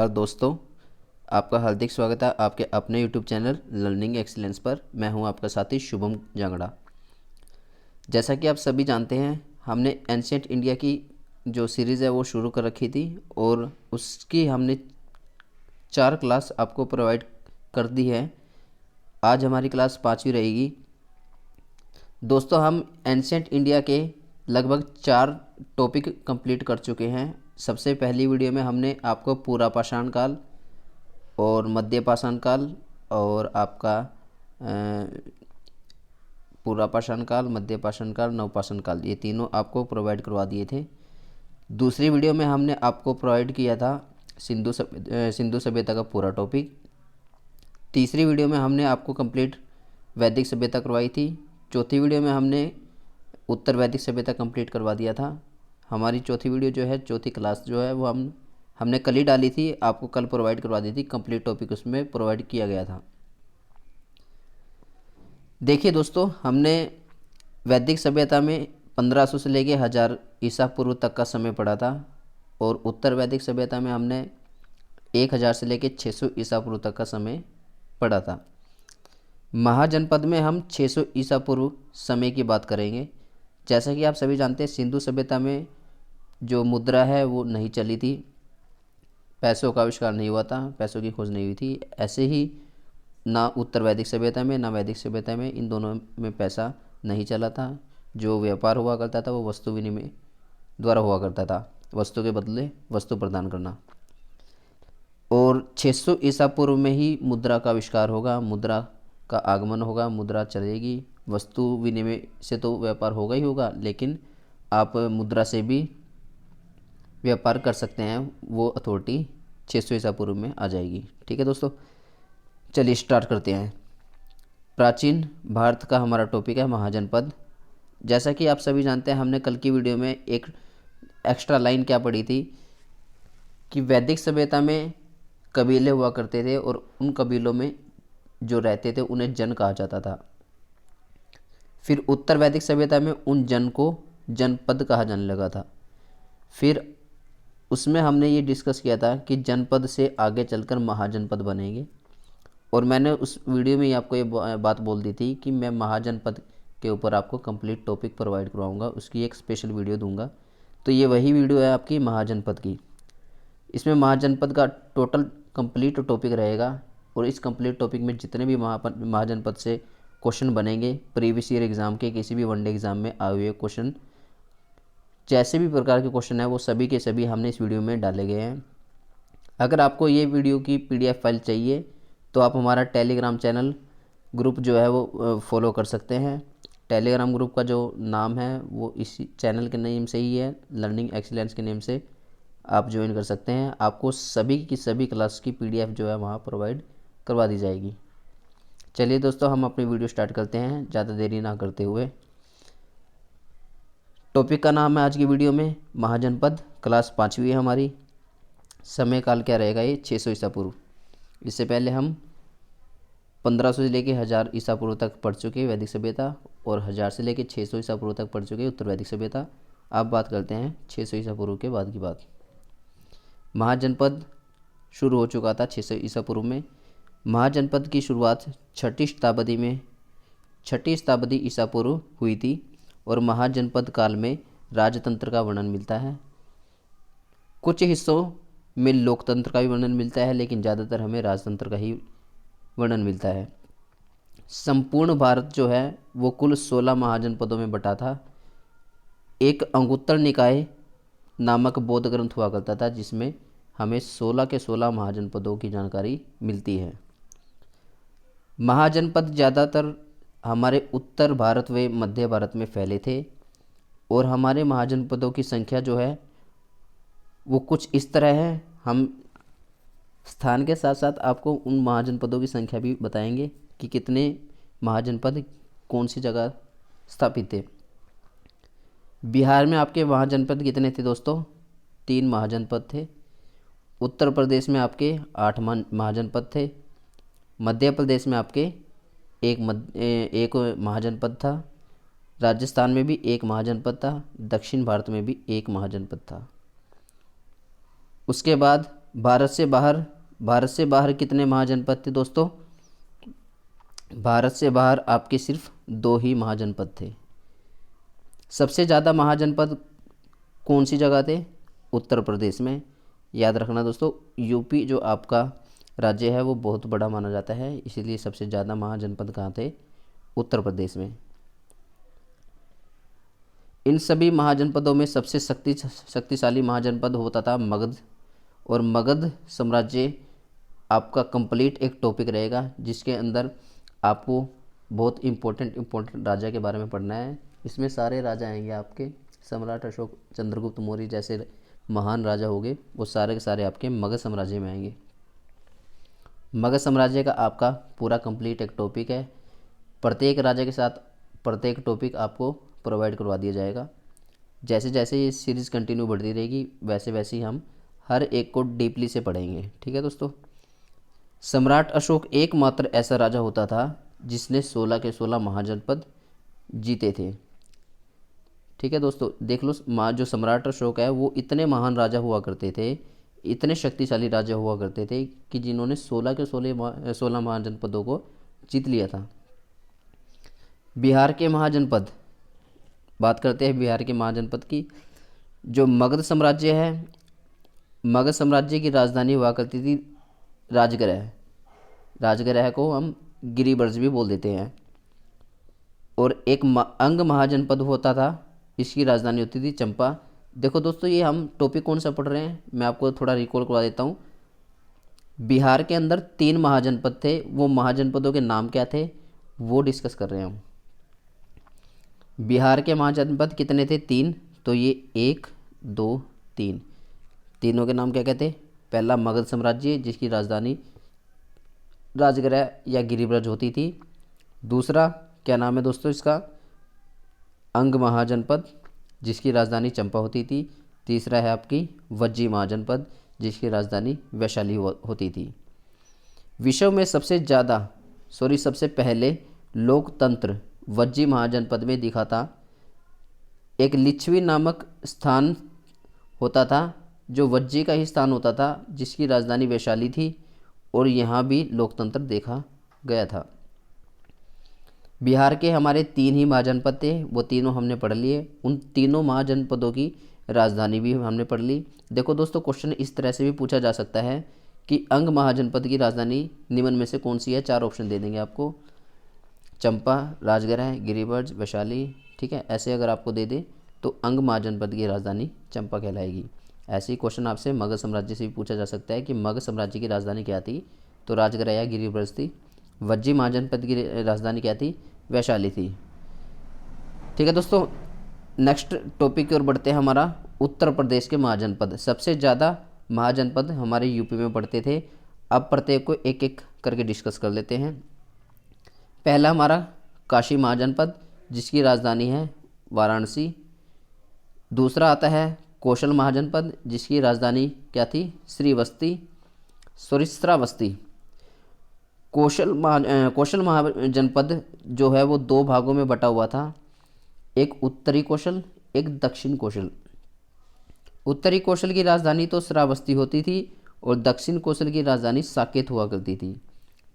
और दोस्तों, आपका हार्दिक स्वागत है आपके अपने यूट्यूब चैनल लर्निंग एक्सीलेंस पर। मैं हूं आपका साथी शुभम जांगड़ा। जैसा कि आप सभी जानते हैं, हमने एंशिएंट इंडिया की जो सीरीज़ है वो शुरू कर रखी थी और उसकी हमने 4 क्लास आपको प्रोवाइड कर दी है। आज हमारी क्लास 5वीं रहेगी। दोस्तों, हम एंशिएंट इंडिया के लगभग 4 टॉपिक कंप्लीट कर चुके हैं। सबसे पहली वीडियो में हमने आपको पूरा पाषाण काल और मध्य पाषाण काल और आपका पूरा पाषाण काल, मध्य पाषाण काल, नवपाषाण काल, ये तीनों आपको प्रोवाइड करवा दिए थे। दूसरी वीडियो में हमने आपको प्रोवाइड किया था सिंधु सभ्यता का पूरा टॉपिक। तीसरी वीडियो में हमने आपको कंप्लीट वैदिक सभ्यता करवाई थी। चौथी वीडियो में हमने उत्तर वैदिक सभ्यता कंप्लीट करवा दिया था। हमारी चौथी वीडियो जो है, चौथी क्लास जो है वो हमने कल ही डाली थी, आपको कल प्रोवाइड करवा दी थी। कंप्लीट टॉपिक उसमें प्रोवाइड किया गया था। देखिए दोस्तों, हमने वैदिक सभ्यता में 1500 से लेके 1000 ईसा पूर्व तक का समय पढ़ा था और उत्तर वैदिक सभ्यता में हमने 1000 से लेके 600 ईसा पूर्व तक का समय पढ़ा था। महाजनपद में हम 600 ईसा पूर्व समय की बात करेंगे। जैसा कि आप सभी जानते हैं, सिंधु सभ्यता में जो मुद्रा है वो नहीं चली थी, पैसों का आविष्कार नहीं हुआ था, पैसों की खोज नहीं हुई थी। ऐसे ही ना उत्तर वैदिक सभ्यता में ना वैदिक सभ्यता में, इन दोनों में पैसा नहीं चला था। जो व्यापार हुआ करता था वो वस्तु विनिमय द्वारा हुआ करता था, वस्तु के बदले वस्तु प्रदान करना। और 600 ईसा पूर्व में ही मुद्रा का आविष्कार होगा, मुद्रा का आगमन होगा, मुद्रा चलेगी। वस्तु विनिमय से तो व्यापार होगा ही होगा, लेकिन आप मुद्रा से भी व्यापार कर सकते हैं, वो अथॉरिटी 600 ईसा पूर्व में आ जाएगी। ठीक है दोस्तों, चलिए स्टार्ट करते हैं। प्राचीन भारत का हमारा टॉपिक है महाजनपद। जैसा कि आप सभी जानते हैं, हमने कल की वीडियो में एक एक्स्ट्रा लाइन क्या पढ़ी थी कि वैदिक सभ्यता में कबीले हुआ करते थे और उन कबीलों में जो रहते थे उन्हें जन कहा जाता था। फिर उत्तर वैदिक सभ्यता में उन जन को जनपद कहा जाने लगा था। फिर उसमें हमने ये डिस्कस किया था कि जनपद से आगे चलकर महाजनपद बनेंगे। और मैंने उस वीडियो में ही आपको ये बात बोल दी थी कि मैं महाजनपद के ऊपर आपको कंप्लीट टॉपिक प्रोवाइड करवाऊंगा, उसकी एक स्पेशल वीडियो दूंगा। तो ये वही वीडियो है आपकी महाजनपद की। इसमें महाजनपद का टोटल कंप्लीट टॉपिक रहेगा और इस कंप्लीट टॉपिक में जितने भी महाजनपद से क्वेश्चन बनेंगे, प्रीवियस ईयर एग्ज़ाम के किसी भी वनडे एग्ज़ाम में आए हुए क्वेश्चन, जैसे भी प्रकार के क्वेश्चन है वो सभी के सभी हमने इस वीडियो में डाले गए हैं। अगर आपको ये वीडियो की PDF फाइल चाहिए तो आप हमारा टेलीग्राम चैनल ग्रुप जो है वो फॉलो कर सकते हैं। टेलीग्राम ग्रुप का जो नाम है वो इसी चैनल के नेम से ही है, लर्निंग एक्सीलेंस के नेम से आप ज्वाइन कर सकते हैं। आपको सभी की सभी क्लास की PDF जो है वहाँ प्रोवाइड करवा दी जाएगी। चलिए दोस्तों, हम अपनी वीडियो स्टार्ट करते हैं ज़्यादा देरी ना करते हुए। टॉपिक का नाम है आज की वीडियो में महाजनपद, क्लास 5वीं है हमारी। समय काल क्या रहेगा, ये 600 ईसा पूर्व। इससे पहले हम 1500 से लेकर 1000 ईसा पूर्व तक पढ़ चुके वैदिक सभ्यता और 1000 से लेकर 600 ईसा पूर्व तक पढ़ चुके उत्तर वैदिक सभ्यता। अब बात करते हैं 600 ईसा पूर्व के बाद की बात। महाजनपद शुरू हो चुका था 600 ईसा पूर्व में। महाजनपद की शुरुआत 6वीं शताब्दी ईसा पूर्व हुई थी और महाजनपद काल में राजतंत्र का वर्णन मिलता है। कुछ हिस्सों में लोकतंत्र का भी वर्णन मिलता है, लेकिन ज़्यादातर हमें राजतंत्र का ही वर्णन मिलता है। संपूर्ण भारत जो है वो कुल 16 महाजनपदों में बटा था। एक अंगुत्तर निकाय नामक बौद्ध ग्रंथ हुआ करता था जिसमें हमें 16 के 16 महाजनपदों की जानकारी मिलती है। महाजनपद ज़्यादातर हमारे उत्तर भारत व मध्य भारत में फैले थे और हमारे महाजनपदों की संख्या जो है वो कुछ इस तरह है। हम स्थान के साथ साथ आपको उन महाजनपदों की संख्या भी बताएंगे कि कितने महाजनपद कौन सी जगह स्थापित थे। बिहार में आपके महाजनपद कितने थे दोस्तों? 3 महाजनपद थे। उत्तर प्रदेश में आपके 8 महाजनपद थे। मध्य प्रदेश में आपके एक महाजनपद था। राजस्थान में भी 1 महाजनपद था। दक्षिण भारत में भी 1 महाजनपद था। उसके बाद भारत से बाहर कितने महाजनपद थे दोस्तों? भारत से बाहर आपके सिर्फ 2 ही महाजनपद थे। सबसे ज़्यादा महाजनपद कौन सी जगह थे? उत्तर प्रदेश में। याद रखना दोस्तों, यूपी जो आपका राज्य है वो बहुत बड़ा माना जाता है, इसीलिए सबसे ज़्यादा महाजनपद कहाँ थे? उत्तर प्रदेश में। इन सभी महाजनपदों में सबसे शक्तिशाली महाजनपद होता था मगध, और मगध साम्राज्य आपका कंप्लीट एक टॉपिक रहेगा, जिसके अंदर आपको बहुत इम्पोर्टेंट राजा के बारे में पढ़ना है। इसमें सारे राजा आएंगे आपके, सम्राट अशोक, चंद्रगुप्त मौर्य जैसे महान राजा हो गए, वो सारे के सारे आपके मगध साम्राज्य में आएंगे। मगध साम्राज्य का आपका पूरा कंप्लीट एक टॉपिक है, प्रत्येक राजा के साथ प्रत्येक टॉपिक आपको प्रोवाइड करवा दिया जाएगा। जैसे जैसे ये सीरीज़ कंटिन्यू बढ़ती रहेगी वैसे वैसे ही हम हर एक को डीपली से पढ़ेंगे। ठीक है दोस्तों। सम्राट अशोक एकमात्र ऐसा राजा होता था जिसने 16 के 16 महाजनपद जीते थे। ठीक है दोस्तों, देख लो, जो सम्राट अशोक है वो इतने महान राजा हुआ करते थे, इतने शक्तिशाली राजा हुआ करते थे कि जिन्होंने 16 के 16 महाजनपदों को जीत लिया था। बिहार के महाजनपद, बात करते हैं बिहार के महाजनपद की। जो मगध साम्राज्य है, मगध साम्राज्य की राजधानी हुआ करती थी राजगृह। राजगृह को हम गिरिब्रज भी बोल देते हैं। और एक अंग महाजनपद होता था, इसकी राजधानी होती थी चंपा। देखो दोस्तों, ये हम टॉपिक कौन सा पढ़ रहे हैं, मैं आपको थोड़ा रिकॉल करवा देता हूँ। बिहार के अंदर 3 महाजनपद थे, वो महाजनपदों के नाम क्या थे वो डिस्कस कर रहे हैं हम। बिहार के महाजनपद कितने थे? 3। तो ये 1 2 3, तीनों के नाम क्या कहते? पहला मगध साम्राज्य जिसकी राजधानी राजगृह या गिरिब्रज होती थी। दूसरा क्या नाम है दोस्तों इसका? अंग महाजनपद जिसकी राजधानी चंपा होती थी। तीसरा है आपकी वज्जी महाजनपद जिसकी राजधानी वैशाली होती थी। विश्व में सबसे पहले लोकतंत्र वज्जी महाजनपद में दिखा था। एक लिच्छवी नामक स्थान होता था जो वज्जी का ही स्थान होता था, जिसकी राजधानी वैशाली थी, और यहाँ भी लोकतंत्र देखा गया था। बिहार के हमारे 3 ही महाजनपद थे, वो तीनों हमने पढ़ लिए। उन तीनों महाजनपदों की राजधानी भी हमने पढ़ ली। देखो दोस्तों, क्वेश्चन इस तरह से भी पूछा जा सकता है कि अंग महाजनपद की राजधानी निम्न में से कौन सी है? 4 ऑप्शन दे देंगे आपको, चंपा, राजगृह, गिरिब्रज, वैशाली। ठीक है, ऐसे अगर आपको दे दे तो अंग महाजनपद की राजधानी चंपा कहलाएगी। ऐसे ही क्वेश्चन आपसे मगध साम्राज्य से भी पूछा जा सकता है कि मगध साम्राज्य की राजधानी क्या थी? तो राजगृह या गिरिब्रज थी। वज्जी महाजनपद की राजधानी क्या थी? वैशाली थी। ठीक है दोस्तों, नेक्स्ट टॉपिक की ओर बढ़ते हैं। हमारा उत्तर प्रदेश के महाजनपद। सबसे ज़्यादा महाजनपद हमारे यूपी में पड़ते थे। अब प्रत्येक को एक एक करके डिस्कस कर लेते हैं। पहला हमारा काशी महाजनपद जिसकी राजधानी है वाराणसी। दूसरा आता है कौशल महाजनपद जिसकी राजधानी क्या थी? श्रावस्ती। कौशल महाजनपद जो है वो 2 भागों में बटा हुआ था, एक उत्तरी कौशल, एक दक्षिण कौशल। उत्तरी कौशल की राजधानी तो श्रावस्ती होती थी और दक्षिण कौशल की राजधानी साकेत हुआ करती थी।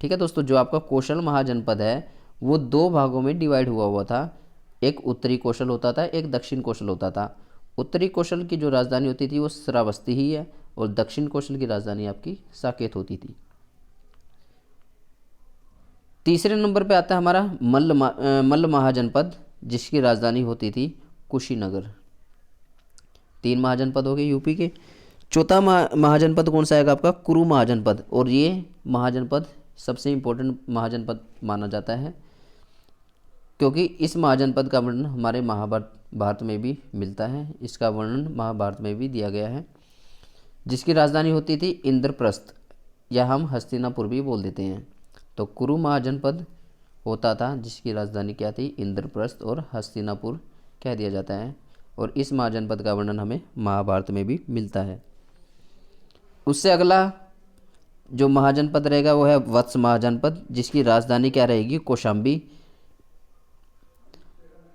ठीक है दोस्तों, जो आपका कौशल महाजनपद है वो 2 भागों में डिवाइड हुआ था, एक उत्तरी कौशल होता था, एक दक्षिण कौशल होता था। उत्तरी कौशल की जो राजधानी होती थी वो श्रावस्ती ही है, और दक्षिण कौशल की राजधानी आपकी साकेत होती थी। तीसरे नंबर पे आता है हमारा मल्ल महाजनपद जिसकी राजधानी होती थी कुशीनगर। 3 महाजनपद हो गए यूपी के। चौथा महाजनपद कौन सा आएगा आपका? कुरु महाजनपद। और ये महाजनपद सबसे इम्पोर्टेंट महाजनपद माना जाता है क्योंकि इस महाजनपद का वर्णन हमारे महाभारत में भी मिलता है। इसका वर्णन महाभारत में भी दिया गया है। जिसकी राजधानी होती थी इंद्रप्रस्थ, या हम हस्तिनापुर भी बोल देते हैं। तो कुरु महाजनपद होता था जिसकी राजधानी क्या थी? इंद्रप्रस्थ, और हस्तिनापुर कह दिया जाता है। और इस महाजनपद का वर्णन हमें महाभारत में भी मिलता है। उससे अगला जो महाजनपद रहेगा वो है वत्स महाजनपद जिसकी राजधानी क्या रहेगी? कौशाम्बी।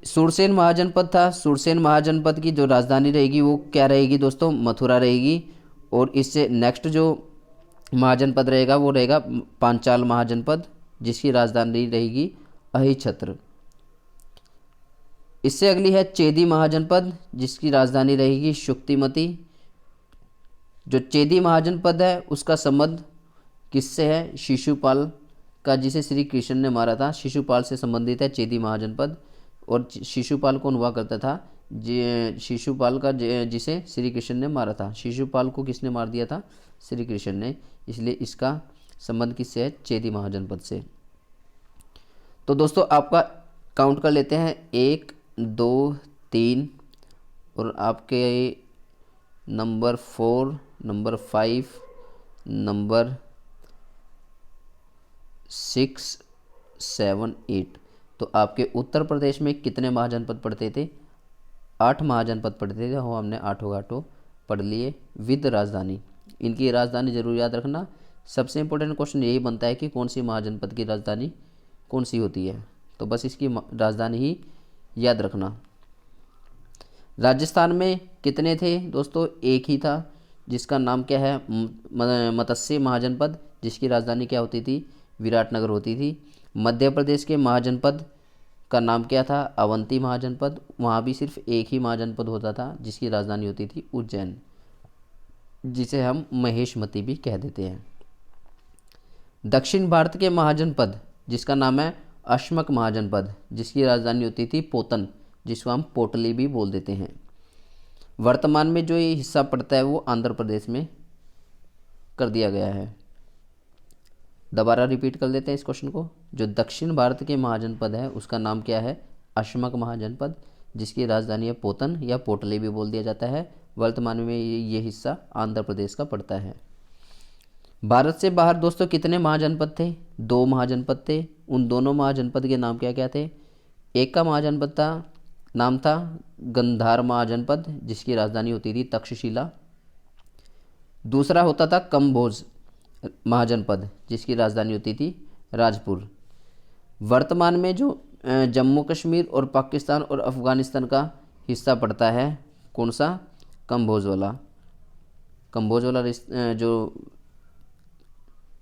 सुरसेन महाजनपद था। सुरसेन महाजनपद की जो राजधानी रहेगी वो क्या रहेगी दोस्तों? मथुरा रहेगी। और इससे नेक्स्ट जो महाजनपद रहेगा वो रहेगा पांचाल महाजनपद, जिसकी राजधानी रहेगी अहिछत्र। इससे अगली है चेदी महाजनपद, जिसकी राजधानी रहेगी शुक्तिमती। जो चेदी महाजनपद है उसका संबंध किससे है? शिशुपाल का, जिसे श्री कृष्ण ने मारा था, शिशुपाल से संबंधित है चेदी महाजनपद। और शिशुपाल कौन हुआ करता था? शिशुपाल का जिसे श्री कृष्ण ने मारा था। शिशुपाल को किसने मार दिया था? श्री कृष्ण ने। इसलिए इसका संबंध किससे है? चेदी महाजनपद से। तो दोस्तों आपका काउंट कर लेते हैं, 1 2 3 और आपके नंबर 4, नंबर 5, नंबर 6, 7, 8। तो आपके उत्तर प्रदेश में कितने महाजनपद पढ़ते थे? 8 महाजनपद पढ़ते थे। हो हमने आठों पढ़ लिए विद राजधानी। इनकी राजधानी जरूर याद रखना। सबसे इम्पोर्टेंट क्वेश्चन यही बनता है कि कौन सी महाजनपद की राजधानी कौन सी होती है, तो बस इसकी राजधानी ही याद रखना। राजस्थान में कितने थे दोस्तों? एक ही था, जिसका नाम क्या है? मत्स्य महाजनपद, जिसकी राजधानी क्या होती थी? विराटनगर होती थी। मध्य प्रदेश के महाजनपद का नाम क्या था? अवंती महाजनपद। वहाँ भी सिर्फ एक ही महाजनपद होता था, जिसकी राजधानी होती थी उज्जैन, जिसे हम महेशमती भी कह देते हैं। दक्षिण भारत के महाजनपद, जिसका नाम है अश्मक महाजनपद, जिसकी राजधानी होती थी पोतन, जिसको हम पोटली भी बोल देते हैं। वर्तमान में जो ये हिस्सा पड़ता है वो आंध्र प्रदेश में कर दिया गया है। दोबारा रिपीट कर देते हैं इस क्वेश्चन को। जो दक्षिण भारत के महाजनपद है उसका नाम क्या है? अश्मक महाजनपद, जिसकी राजधानी है पोतन या पोटली भी बोल दिया जाता है। वर्तमान में ये हिस्सा आंध्र प्रदेश का पड़ता है। भारत से बाहर दोस्तों कितने महाजनपद थे? 2 महाजनपद थे। उन दोनों महाजनपद के नाम क्या क्या थे? एक का महाजनपद था, नाम था गंधार महाजनपद, जिसकी राजधानी होती थी तक्षशिला। दूसरा होता था कम्बोज महाजनपद, जिसकी राजधानी होती थी राजपुर। वर्तमान में जो जम्मू कश्मीर और पाकिस्तान और अफ़गानिस्तान का हिस्सा पड़ता है, कौन सा? कम्बोज वाला। जो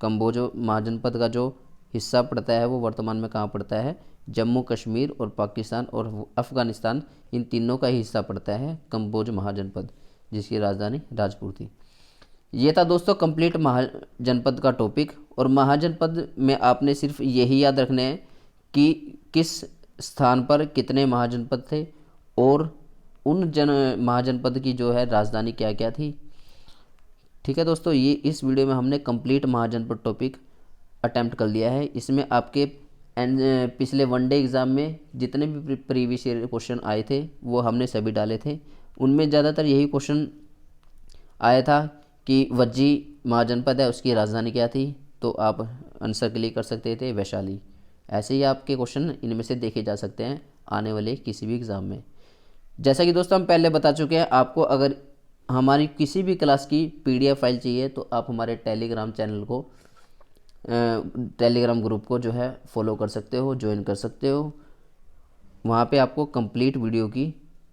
कम्बोज महाजनपद का जो हिस्सा पड़ता है वो वर्तमान में कहाँ पड़ता है? जम्मू कश्मीर और पाकिस्तान और अफ़गानिस्तान, इन तीनों का ही हिस्सा पड़ता है कम्बोज महाजनपद, जिसकी राजधानी राजपुर थी। ये था दोस्तों कंप्लीट महाजनपद का टॉपिक। और महाजनपद में आपने सिर्फ यही याद रखना है कि किस स्थान पर कितने महाजनपद थे और उन महाजनपद की जो है राजधानी क्या क्या थी। ठीक है दोस्तों, ये इस वीडियो में हमने कंप्लीट महाजनपद टॉपिक अटेम्प्ट कर लिया है। इसमें आपके पिछले वनडे एग्ज़ाम में जितने भी प्रीवियस ईयर क्वेश्चन आए थे वो हमने सभी डाले थे। उनमें ज़्यादातर यही क्वेश्चन आया था कि वज्जी महाजनपद है उसकी राजधानी क्या थी, तो आप आंसर क्लिक कर सकते थे वैशाली। ऐसे ही आपके क्वेश्चन इनमें से देखे जा सकते हैं आने वाले किसी भी एग्ज़ाम में। जैसा कि दोस्तों हम पहले बता चुके हैं, आपको अगर हमारी किसी भी क्लास की PDF फाइल चाहिए तो आप हमारे टेलीग्राम चैनल को टेलीग्राम ग्रुप को जो है फॉलो कर सकते हो, ज्वाइन कर सकते हो। वहाँ पे आपको कंप्लीट वीडियो की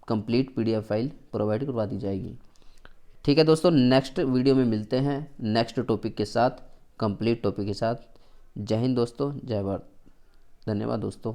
कंप्लीट PDF फाइल प्रोवाइड करवा दी जाएगी। ठीक है दोस्तों, नेक्स्ट वीडियो में मिलते हैं नेक्स्ट टॉपिक के साथ, कंप्लीट टॉपिक के साथ। जय हिंद दोस्तों, जय भारत। धन्यवाद दोस्तों।